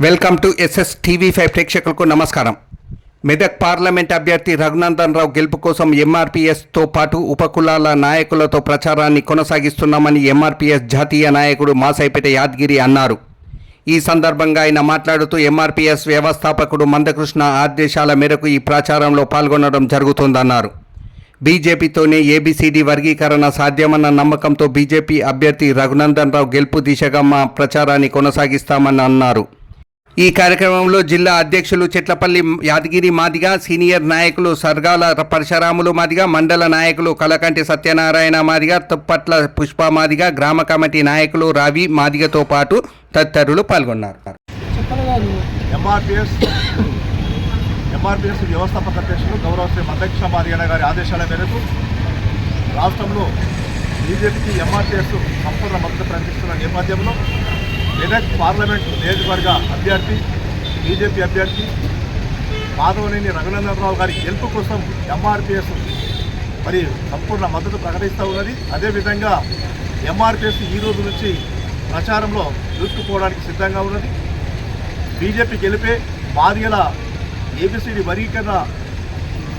Welcome to SS TV5 ప్రేక్షకులకు నమస్కారం. Medak parliament అభ్యర్థి రఘునందన్ రావు గెలుపు కోసం ఎంఆర్పీఎస్తో పాటు ఉపకులాల నాయకులతో ప్రచారాన్ని కొనసాగిస్తున్నామని ఎంఆర్పీఎస్ జాతీయ నాయకుడు మాసైపేట యాదగిరి అన్నారు. ఈ సందర్భంగా ఆయన మాట్లాడుతూ ఎంఆర్పీఎస్ వ్యవస్థాపకుడు మందకృష్ణ ఆదేశాల మేరకు ఈ ప్రచారంలో పాల్గొనడం జరుగుతోందన్నారు. బీజేపీతోనే ఏబీసీడీ వర్గీకరణ సాధ్యమన్న నమ్మకంతో బీజేపీ అభ్యర్థి రఘునందన్ రావు గెలుపు దిశగా మా ప్రచారాన్ని కొనసాగిస్తామని అన్నారు. ఈ కార్యక్రమంలో జిల్లా అధ్యక్షులు చెట్లపల్లి యాదగిరి మాదిగ, సీనియర్ నాయకులు సర్గాల పరశురాములు మాదిగ, మండల నాయకులు కలకంటి సత్యనారాయణ మాదిగ, తుప్పట్ల పుష్ప మాదిగ, గ్రామ కమిటీ నాయకులు రావి మాదిగతో పాటు తదితరులు పాల్గొన్నారు. ఎంఆర్పీఎస్ వ్యవస్థాపక అధ్యక్షులు గౌరవ శ్రీ మందకృష్ణ మాదిగ గారి ఆదేశాల మేరకు రాష్ట్రంలో బీజేపీకి ఎంఆర్పీఎస్ సంపూర్ణ మద్దతు ప్రకటిస్తున్న నేపథ్యంలో మెదక్ పార్లమెంట్ నియోజకవర్గ అభ్యర్థి బీజేపీ అభ్యర్థి మాధవనేని రఘునందన్ రావు గారి గెలుపు కోసం ఎంఆర్పీఎస్ మరి సంపూర్ణ మద్దతు ప్రకటిస్తూ ఉన్నది. అదేవిధంగా ఎంఆర్పీఎస్ ఈ రోజు నుంచి ప్రచారంలో దూసుకుపోవడానికి సిద్ధంగా ఉన్నది. బీజేపీ గెలిపే మాదిగల ఏబీసీడీ వర్గీకరణ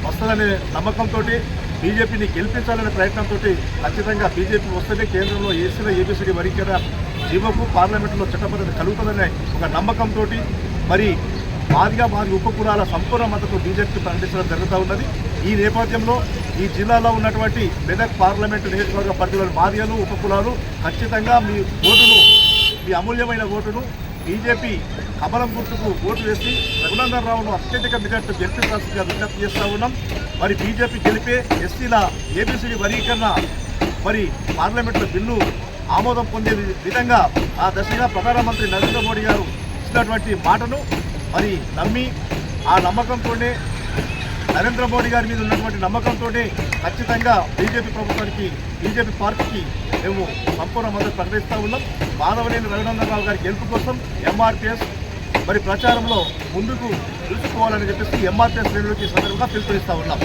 వస్తుందనే నమ్మకంతో బీజేపీని గెలిపించాలనే ప్రయత్నంతో ఖచ్చితంగా బీజేపీ వస్తేనే కేంద్రంలో ఏసీల ఏబీసీడీ వర్గీకరణ జీవోకు పార్లమెంటులో చట్టబద్ధత కలుగుతుందనే ఒక నమ్మకంతో మరి మాదిగ ఉపకులాల సంపూర్ణ మద్దతు బీజేపీకి ప్రకటించడం జరుగుతూ ఉన్నది. ఈ నేపథ్యంలో ఈ జిల్లాలో ఉన్నటువంటి మెదక్ పార్లమెంటు నియోజకవర్గ పరిధిలోని మాదిగలు ఉపకులాలు ఖచ్చితంగా మీ అమూల్యమైన ఓటును బీజేపీ కమలం గుర్తుకు ఓటు వేసి రఘునందన్ రావును అత్యధిక మెజార్టీ గెలిపించాల్సిందిగా విజ్ఞప్తి చేస్తూ ఉన్నాం. మరి బీజేపీ గెలిపే ఎస్సీల ఏబీసీడీ వర్గీకరణ మరి పార్లమెంట్లో బిల్లు ఆమోదం పొందే విధంగా ఆ దశగా ప్రధానమంత్రి నరేంద్ర మోడీ గారు ఇచ్చినటువంటి మాటను మరి నమ్మి ఆ నమ్మకంతోనే నరేంద్ర మోడీ గారి మీద ఉన్నటువంటి నమ్మకంతోనే ఖచ్చితంగా బీజేపీ ప్రభుత్వానికి బీజేపీ పార్టీకి మేము సంపూర్ణ మద్దతు ప్రకటిస్తూ ఉన్నాం. మాధవనేని రఘునందన్ రావు గారి గెలుపు కోసం ఎంఆర్పీఎస్ మరి ప్రచారంలో ముందుకు నిలుచుకోవాలని చెప్పేసి ఎంఆర్పీఎస్ శ్రేణులకి సందర్భంగా పిలుపునిస్తూ ఉన్నాం.